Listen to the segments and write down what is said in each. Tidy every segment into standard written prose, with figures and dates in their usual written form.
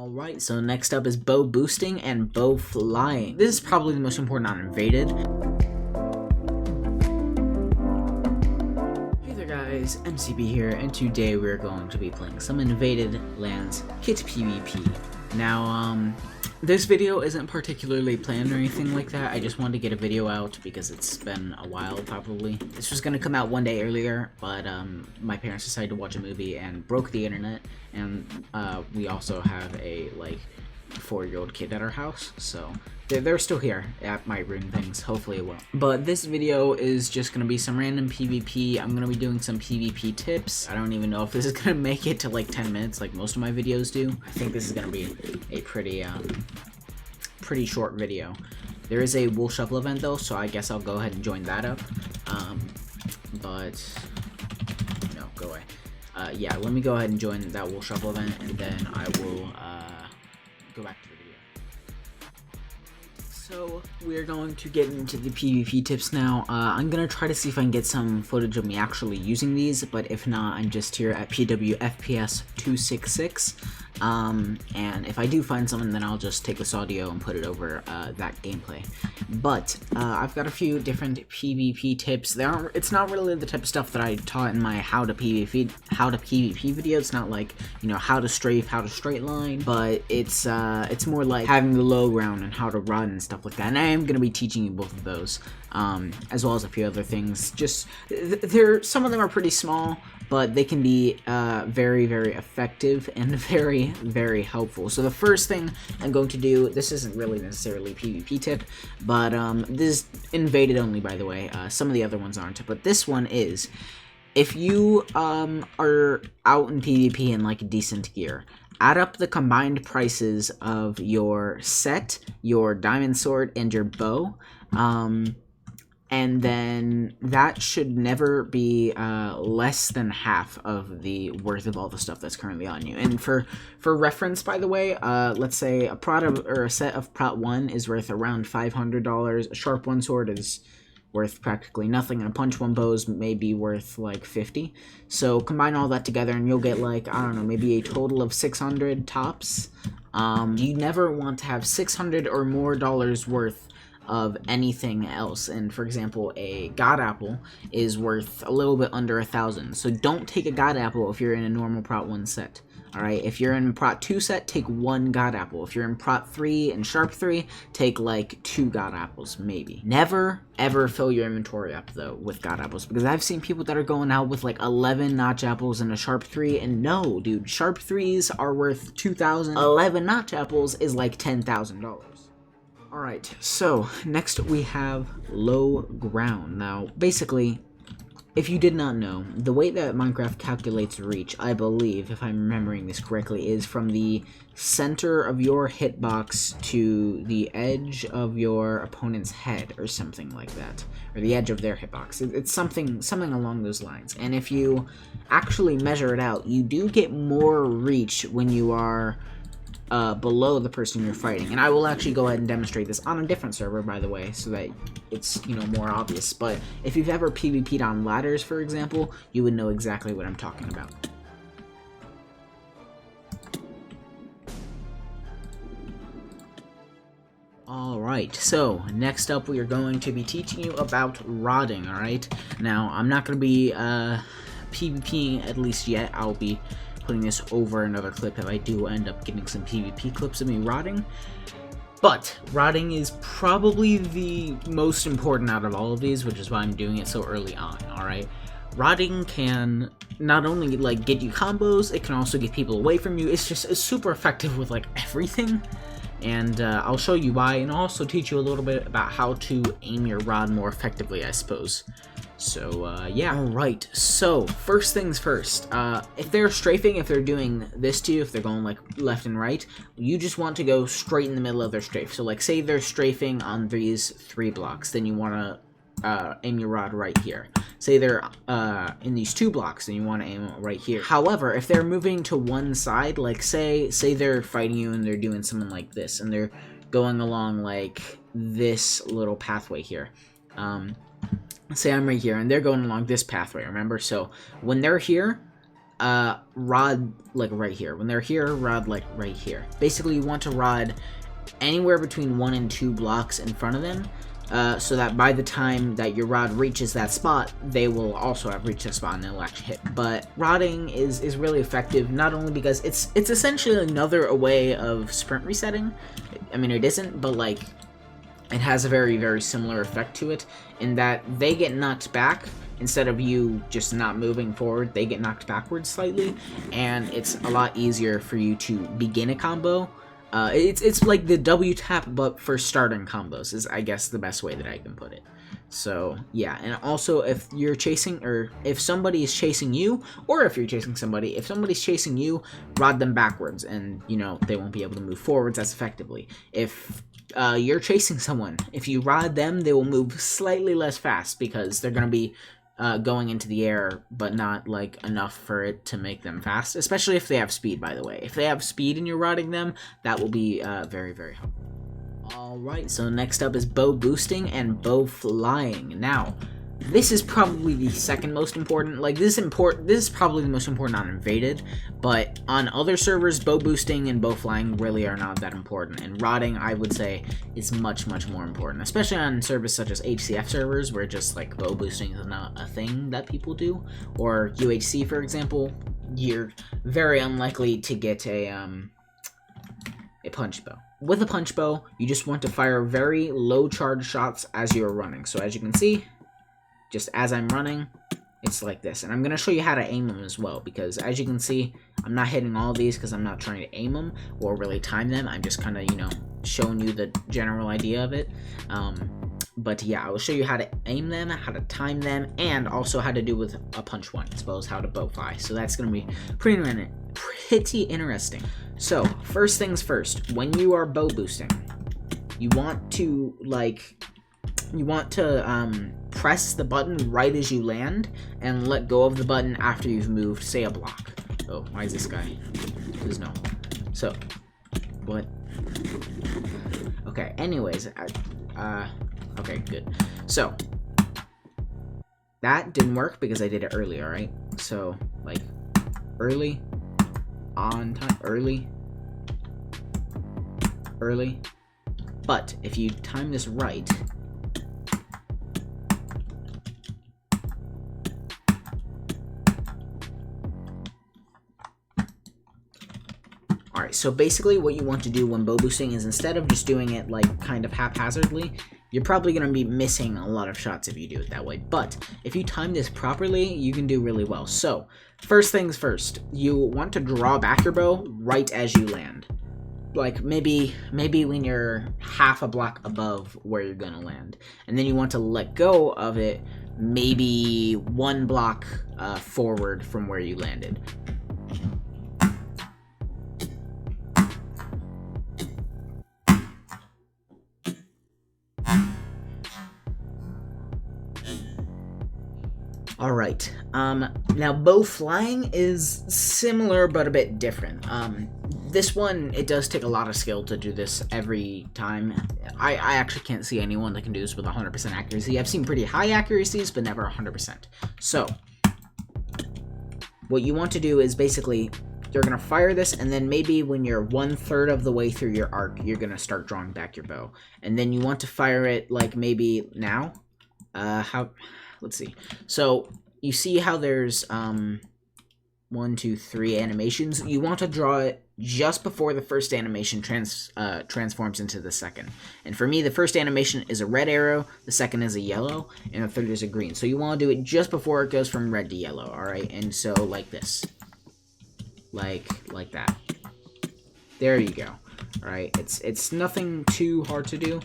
Alright, so next up is bow boosting and bow flying. This is probably the most important on Invaded. Hey there guys, MCPE here, and today we're going to be playing some Invaded Lands Kit PvP. Now, this video isn't particularly planned or anything like that. I just wanted to get a video out because it's been a while probably. This was going to come out one day earlier, but my parents decided to watch a movie and broke the internet, and we also have a 4-year-old kid at our house, so they're still here. At my ruin things, hopefully it won't. But this video is just gonna be some random PvP. I'm gonna be doing some PvP tips. I don't even know if this is gonna make it to like 10 minutes like most of my videos do. I think this is gonna be a pretty short video. There is a wool shuffle event though, so I guess I'll go ahead and join that up. But no, go away. Yeah, let me go ahead and join that wool shuffle event, and then I will go back to the video. So we're going to get into the PvP tips now. I'm gonna try to see if I can get some footage of me actually using these, but if not, I'm just here at PWFPS 266. And if I do find someone, then I'll just take this audio and put it over that gameplay. But I've got a few different PvP tips. It's not really the type of stuff that I taught in my how to PvP video. It's not like, you know, how to strafe, how to straight line, but it's more like having the low ground and how to run and stuff like that. And I am gonna be teaching you both of those, as well as a few other things. Just some of them are pretty small, but they can be very, very effective and very, very helpful. So the first thing I'm going to do, this isn't really necessarily a PvP tip, but this is invaded only, by the way. Some of the other ones aren't, but this one is, if you are out in PvP in like decent gear, add up the combined prices of your set, your diamond sword, and your bow. And then that should never be less than half of the worth of all the stuff that's currently on you. And for reference, by the way, let's say a set of Prot 1 is worth around $500. A Sharp 1 sword is worth practically nothing, and a Punch 1 bow is maybe worth like 50. So combine all that together and you'll get like, I don't know, maybe a total of 600 tops. You never want to have 600 or more dollars worth of anything else. And for example, a God Apple is worth a little bit under 1,000. So don't take a God Apple if you're in a normal Prot 1 set. Alright, if you're in Prot 2 set, take 1 God Apple. If you're in Prot 3 and Sharp 3, take like 2 God Apples, maybe. Never, ever fill your inventory up, though, with God Apples, because I've seen people that are going out with like 11 Notch Apples and a Sharp 3, and no, dude, Sharp 3s are worth 2,000. 11 Notch Apples is like $10,000. Alright, so next we have low ground. Now, basically, if you did not know, the way that Minecraft calculates reach, I believe, if I'm remembering this correctly, is from the center of your hitbox to the edge of your opponent's head, or something like that, or the edge of their hitbox. It's something along those lines. And if you actually measure it out, you do get more reach when you are below the person you're fighting. And I will actually go ahead and demonstrate this on a different server, by the way, so that it's, you know, more obvious. But if you've ever PvP'd on ladders, for example, you would know exactly what I'm talking about. Alright, so next up we are going to be teaching you about rodding, alright? Now, I'm not going to be PvPing at least yet. I'll be putting this over another clip if I do end up getting some PvP clips of me rodding. But rodding is probably the most important out of all of these, which is why I'm doing it so early on, alright? Rodding can not only like get you combos, it can also get people away from you. It's super effective with like everything. And I'll show you why, and I'll also teach you a little bit about how to aim your rod more effectively, I suppose. So, yeah. Alright, so, first things first. If they're strafing, if they're doing this to you, if they're going, like, left and right, you just want to go straight in the middle of their strafe. So, like, say they're strafing on these 3 blocks, then you want to aim your rod right here. Say they're in these 2 blocks, then you want to aim it right here. However, if they're moving to one side, like, say they're fighting you and they're doing something like this, and they're going along, like, this little pathway here. Say I'm right here, and they're going along this pathway, remember? So, when they're here, rod like right here. When they're here, rod like right here. Basically, you want to rod anywhere between 1 and 2 blocks in front of them, so that by the time that your rod reaches that spot, they will also have reached that spot and they'll actually hit. But rodding is really effective, not only because it's essentially another way of sprint resetting. I mean, it isn't, but like, it has a very, very similar effect to it, in that they get knocked back. Instead of you just not moving forward, they get knocked backwards slightly, and it's a lot easier for you to begin a combo. It's like the W tap, but for starting combos, is I guess the best way that I can put it. So yeah, and also if you're chasing, or if somebody is chasing you, or if you're chasing somebody, if somebody's chasing you, rod them backwards, and you know, they won't be able to move forwards as effectively. If you're chasing someone, if you rod them, they will move slightly less fast because they're going to be going into the air, but not like enough for it to make them fast, especially if they have speed, by the way. If they have speed and you're rodding them, that will be very, very helpful. Alright, so next up is bow boosting and bow flying. Now, this is probably the second most important. Like, this is probably the most important on Invaded, but on other servers, bow boosting and bow flying really are not that important, and rodding, I would say, is much, much more important, especially on servers such as HCF servers, where just, like, bow boosting is not a thing that people do, or UHC, for example. You're very unlikely to get a punch bow. With a punch bow, you just want to fire very low charge shots as you're running. So as you can see, just as I'm running, it's like this. And I'm going to show you how to aim them as well, because as you can see, I'm not hitting all of these because I'm not trying to aim them or really time them. I'm just kind of, you know, showing you the general idea of it. But yeah, I will show you how to aim them, how to time them, and also how to do with a punch one, as well as how to bow fly. So that's going to be pretty interesting. So first things first, when you are bow boosting, you want to press the button right as you land and let go of the button after you've moved, say, a block. Oh, why is this guy? There's no. So, what? Okay, anyways, okay, good. So, that didn't work because I did it early, alright? So, like, early, on time, early. But, if you time this right, alright, so basically what you want to do when bow boosting is, instead of just doing it like kind of haphazardly, you're probably going to be missing a lot of shots if you do it that way. But if you time this properly, you can do really well. So first things first, you want to draw back your bow right as you land. Like maybe when you're half a block above where you're going to land. And then you want to let go of it maybe 1 block forward from where you landed. Alright, now bow flying is similar but a bit different. This one, it does take a lot of skill to do this every time. I actually can't see anyone that can do this with 100% accuracy. I've seen pretty high accuracies, but never 100%. So, what you want to do is basically, you're going to fire this, and then maybe when you're 1/3 of the way through your arc, you're going to start drawing back your bow. And then you want to fire it, like, maybe now. Let's see. So, you see how there's, 1, 2, 3 animations? You want to draw it just before the first animation transforms into the second. And for me, the first animation is a red arrow, the second is a yellow, and the third is a green. So you want to do it just before it goes from red to yellow, alright? And so, like this. Like that. There you go. Alright, it's nothing too hard to do.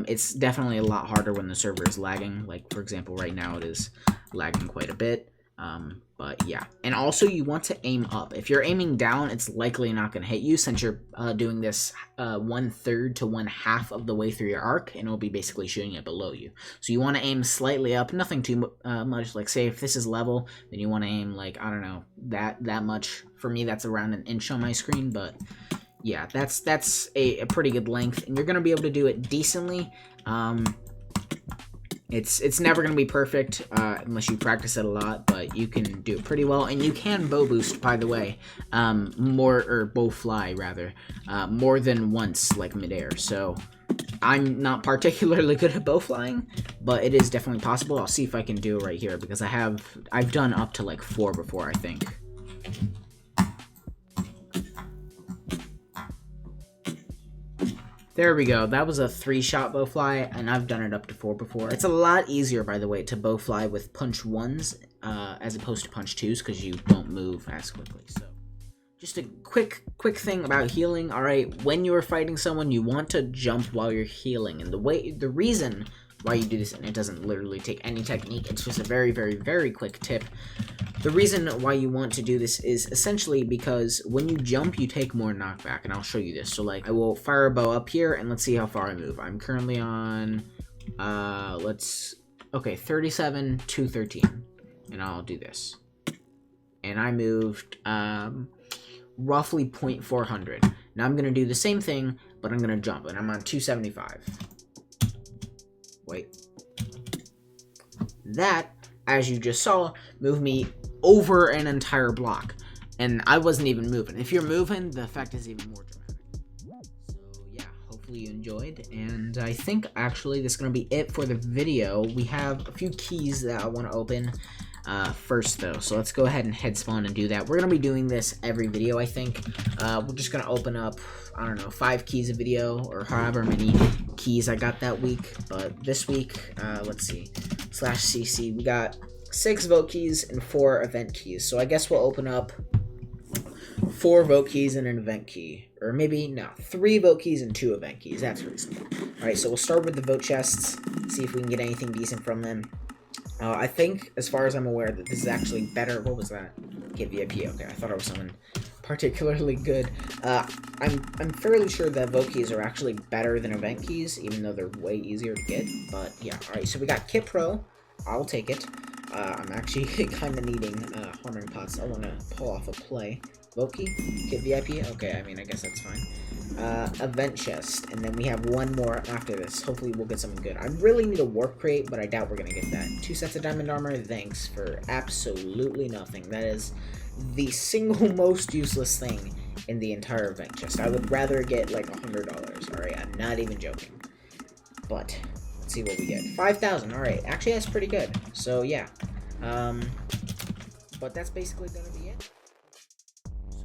It's definitely a lot harder when the server is lagging. Like, for example, right now it is lagging quite a bit. But yeah. And also, you want to aim up. If you're aiming down, it's likely not going to hit you, since you're doing this 1/3 to 1/2 of the way through your arc, and it'll be basically shooting it below you. So you want to aim slightly up, nothing too much. Like, say if this is level, then you want to aim, like, I don't know, that much. For me, that's around 1 inch on my screen, but yeah, that's a pretty good length, and you're going to be able to do it decently. It's never going to be perfect unless you practice it a lot, but you can do it pretty well. And you can bow boost, by the way, bow fly, rather, more than once, like midair. So I'm not particularly good at bow flying, but it is definitely possible. I'll see if I can do it right here, because I've done up to like 4 before, I think. There we go. That was a 3-shot bow fly, and I've done it up to 4 before. It's a lot easier, by the way, to bow fly with punch 1s as opposed to punch 2s, because you don't move as quickly. So, just a quick thing about healing. All right, when you are fighting someone, you want to jump while you're healing, and the reason why you do this, and it doesn't literally take any technique. It's just a very, very, very quick tip. The reason why you want to do this is essentially because when you jump, you take more knockback, and I'll show you this. So, like, I will fire a bow up here, and let's see how far I move. I'm currently on, 37, 213, and I'll do this. And I moved, roughly 0.400. Now I'm going to do the same thing, but I'm going to jump, and I'm on 275. Wait. That, as you just saw, moved me over an entire block, and I wasn't even moving. If you're moving, the effect is even more dramatic. So yeah, hopefully you enjoyed, and I think actually this is going to be it for the video. We have a few keys that I want to open first, though, so let's go ahead and head spawn and do that. We're going to be doing this every video, I think. We're just going to open up, I don't know, 5 keys a video, or however many keys I got that week. But this week, let's see, /cc, we got 6 vote keys and 4 event keys. So I guess we'll open up 4 vote keys and an event key. Or maybe, no, 3 vote keys and 2 event keys. That's reasonable. Alright, so we'll start with the vote chests, see if we can get anything decent from them. I think, as far as I'm aware, that this is actually better. What was that? Okay, VIP. Okay, I thought it was someone particularly good. I'm fairly sure that vote keys are actually better than event keys, even though they're way easier to get. But yeah, alright, so we got Kit Pro. I'll take it. I'm actually kind of needing Harmony Pots. I want to pull off a play. Vote key? Kit VIP? Okay, I mean, I guess that's fine. Event chest, and then we have 1 more after this. Hopefully we'll get something good. I really need a warp crate, but I doubt we're gonna get that. 2 sets of diamond armor, thanks for absolutely nothing. That is the single most useless thing in the entire event chest. I would rather get like $100. Alright, I'm not even joking. But let's see what we get. 5,000. Alright, actually that's pretty good. So yeah. But that's basically gonna be it.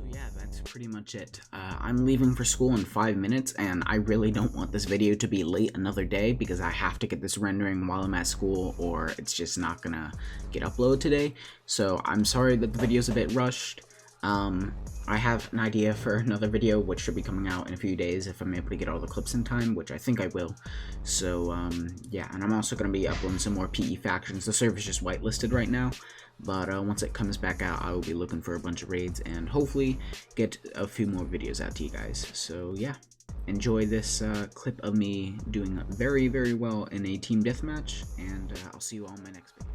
Yeah, that's pretty much it. I'm leaving for school in 5 minutes, and I really don't want this video to be late another day, because I have to get this rendering while I'm at school, or it's just not gonna get uploaded today. So I'm sorry that the video's a bit rushed. I have an idea for another video, which should be coming out in a few days if I'm able to get all the clips in time, which I think I will. So, yeah, and I'm also going to be uploading some more PE factions. The server's just whitelisted right now, but once it comes back out, I will be looking for a bunch of raids and hopefully get a few more videos out to you guys. So, yeah, enjoy this clip of me doing very, very well in a team deathmatch, and I'll see you all in my next video.